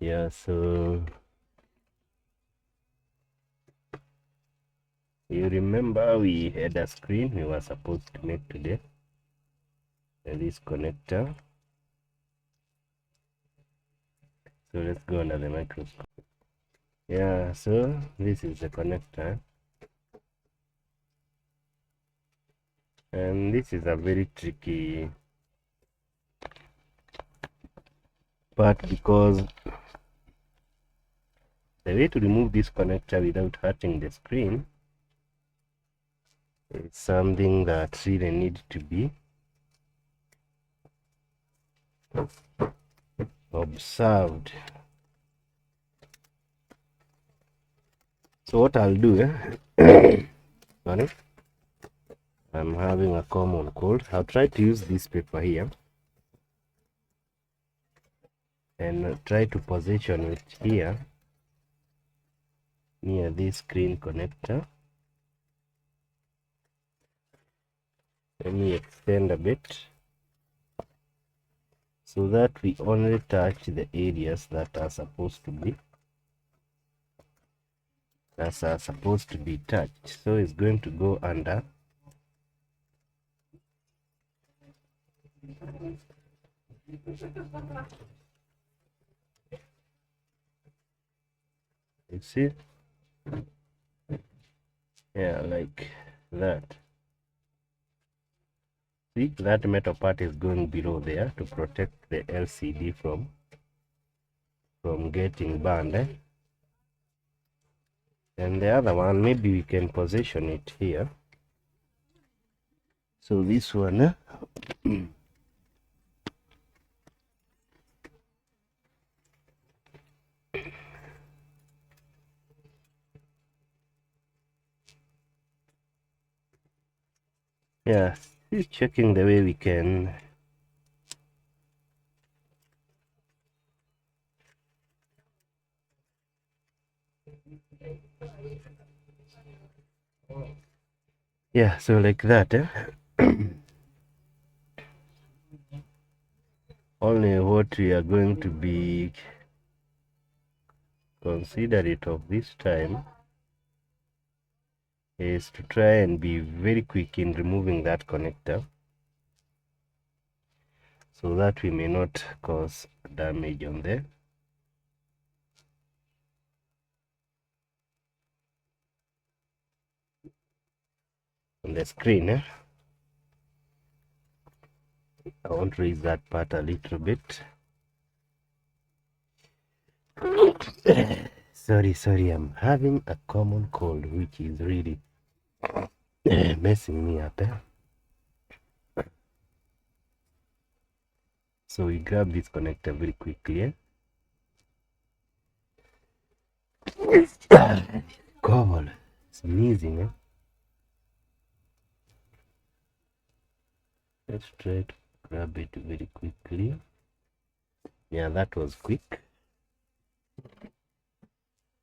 Yeah, so you remember we had a screen we were supposed to make today, this connector. So let's go under the microscope. Yeah, so this is the connector, and this is a very tricky part because the way to remove this connector without hurting the screen is something that really needs to be observed. So what I'll do, sorry, I'm having a common cold. I'll try to use this paper here and try to position it here near this screen connector. Let me extend a bit so that we only touch the areas that are supposed to be touched. So it's going to go under you see, yeah, like that. See, that metal part is going below there to protect the LCD from getting burned, and the other one, maybe we can position it here. So this one yeah, still checking the way we can yeah, so like that, only what we are going to be considerate of this time is to try and be very quick in removing that connector so that we may not cause damage on the screen. I want to raise that part a little bit. sorry, I'm having a common cold which is really messing me up. So we grab this connector very quickly. Cold, sneezing. Let's try to grab it very quickly. Yeah, that was quick.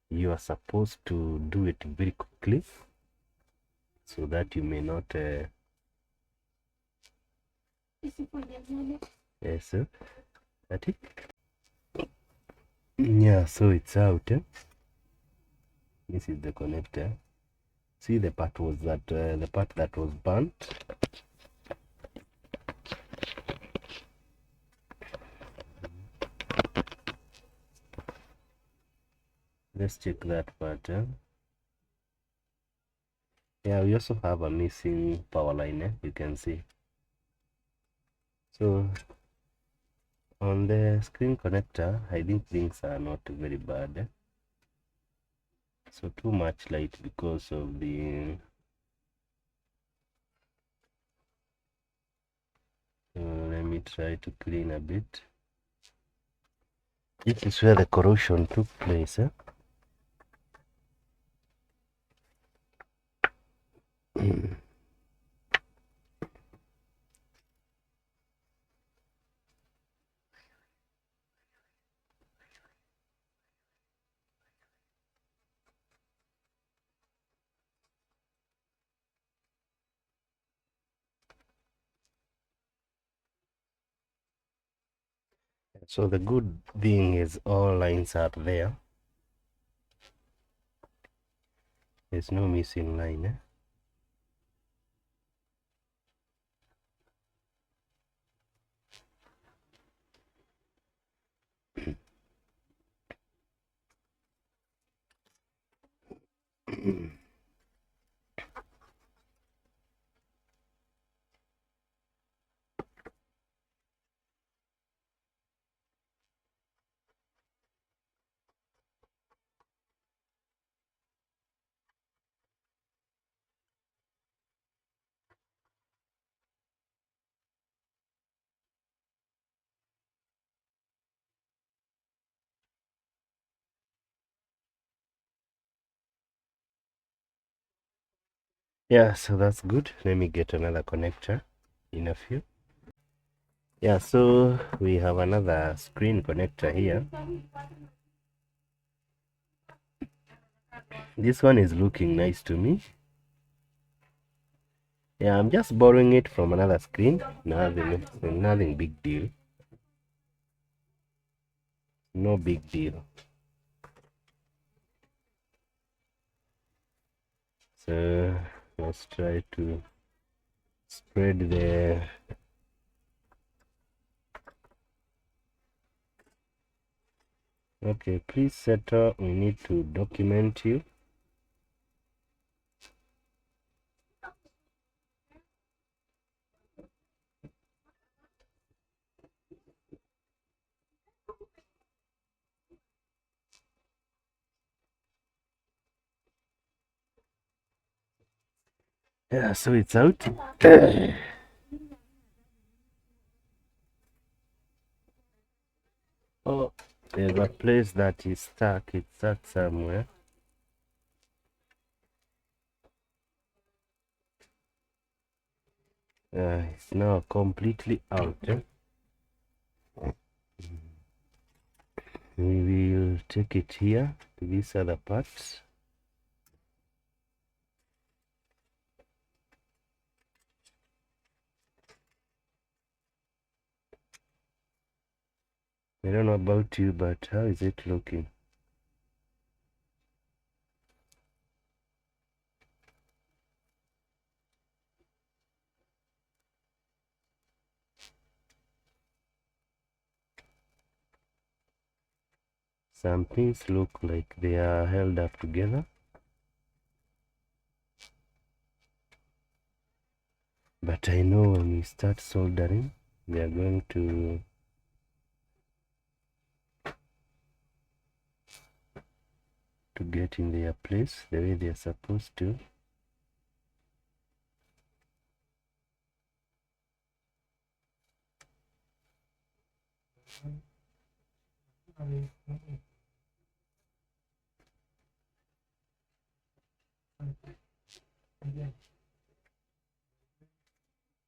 You are supposed to do it very quickly so that you may not yes, sir. That it? Yeah, so it's out. This is the connector. See, the part was that the part that was burnt. Let's check that part. Yeah, we also have a missing power line. You can see. So on the screen connector, I think things are not very bad. So too much light because of the let me try to clean a bit. This is where the corrosion took place. So the good thing is all lines are there. There's no missing line, eh? Yeah, so that's good. Let me get another connector in a few. Yeah, so we have another screen connector here. This one is looking nice to me. Yeah, I'm just borrowing it from another screen. Nothing big deal. No big deal. So let's try to spread the okay, please settle. We need to document you. Yeah, so it's out. Oh, there's a place that is stuck. It's stuck somewhere. It's now completely out. We will take it here to these other parts. I don't know about you, but how is it looking? Some pins look like they are held up together, but I know when we start soldering, they are going to get in their place the way they are supposed to.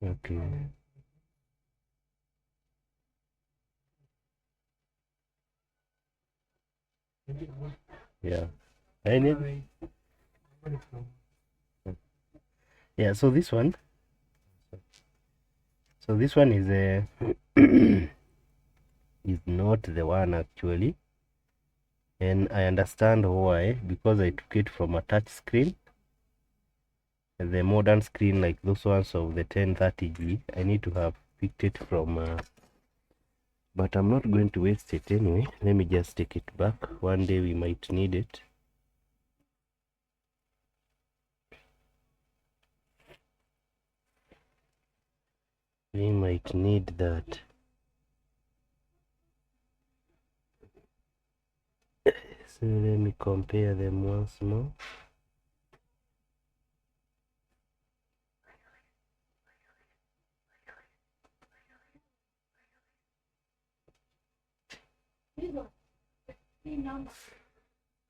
Okay. Yeah. I need. Yeah. So this one. So this one is a is not the one actually, and I understand why, because I took it from a touch screen, the modern screen like those ones of the 1030G. I need to have picked it from but I'm not going to waste it anyway. Let me just take it back. One day we might need it. We might need that. So let me compare them once more.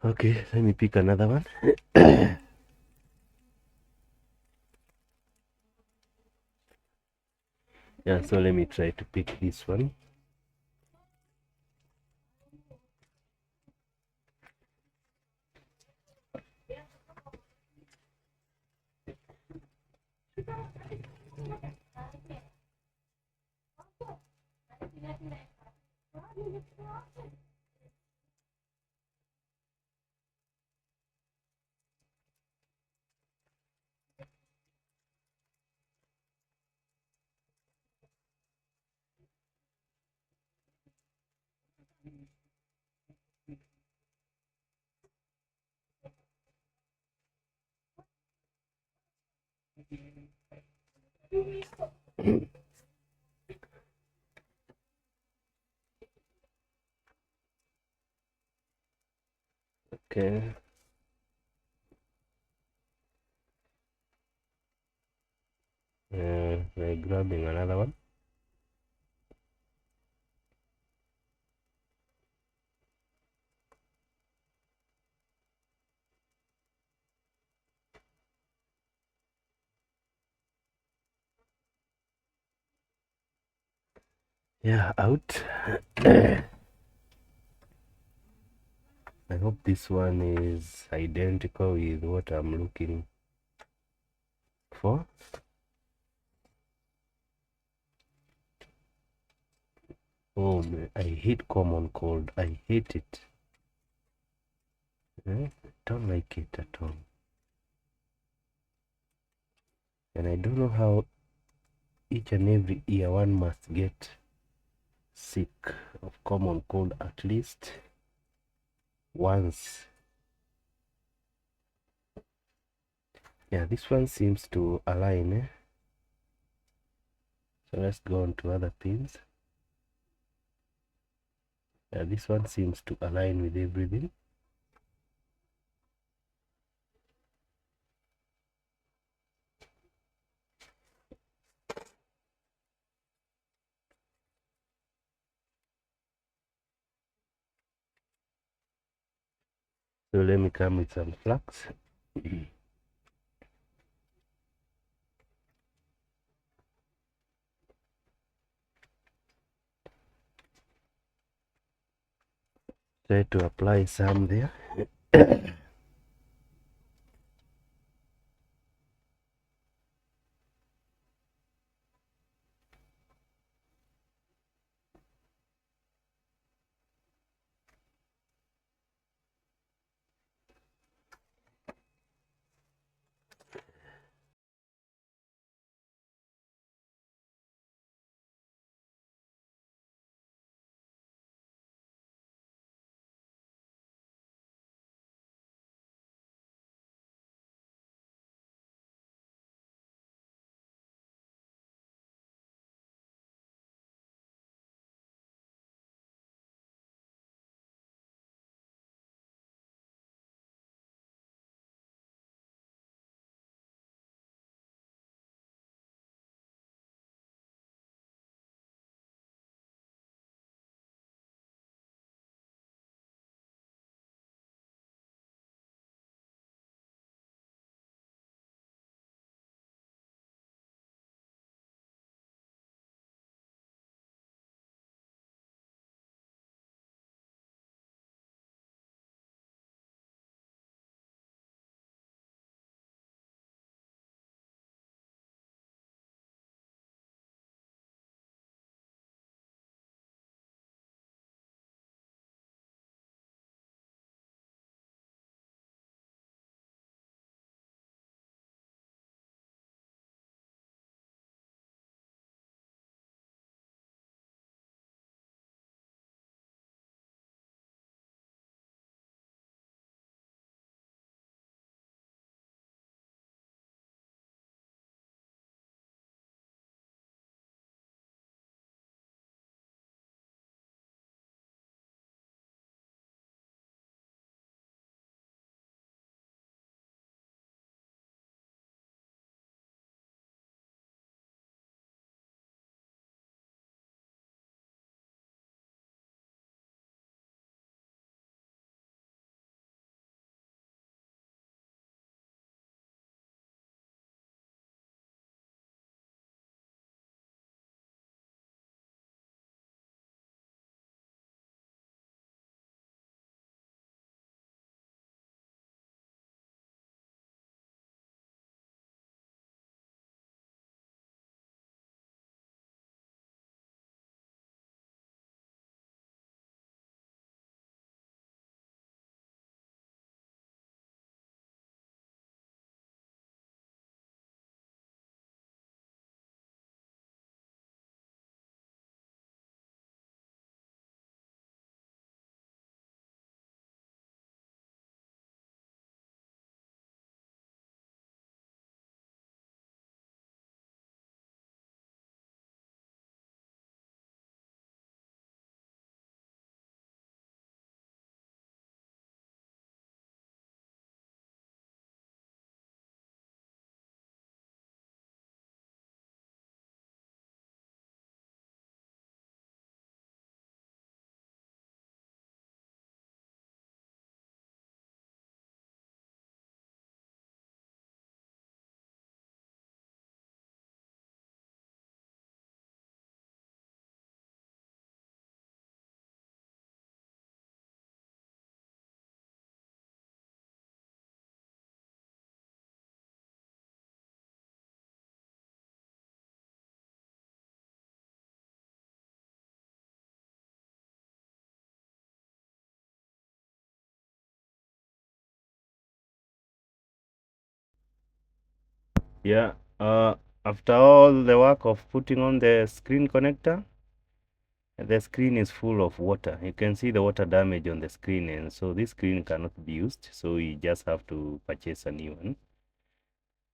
Okay, let me pick another one. Yeah, so let me try to pick this one. Okay. We're grabbing another one. Yeah, out. I hope this one is identical with what I'm looking for. Oh man, I hate common cold. I hate it. Don't like it at all. And I don't know how each and every year one must get sick of common cold at least once. Yeah, this one seems to align. So let's go on to other pins. Yeah, this one seems to align with everything. So let me come with some flux. Try to apply some there. Yeah, after all the work of putting on the screen connector, the screen is full of water. You can see the water damage on the screen, and so this screen cannot be used, so you just have to purchase a new one.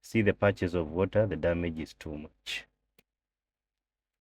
See the patches of water, the damage is too much.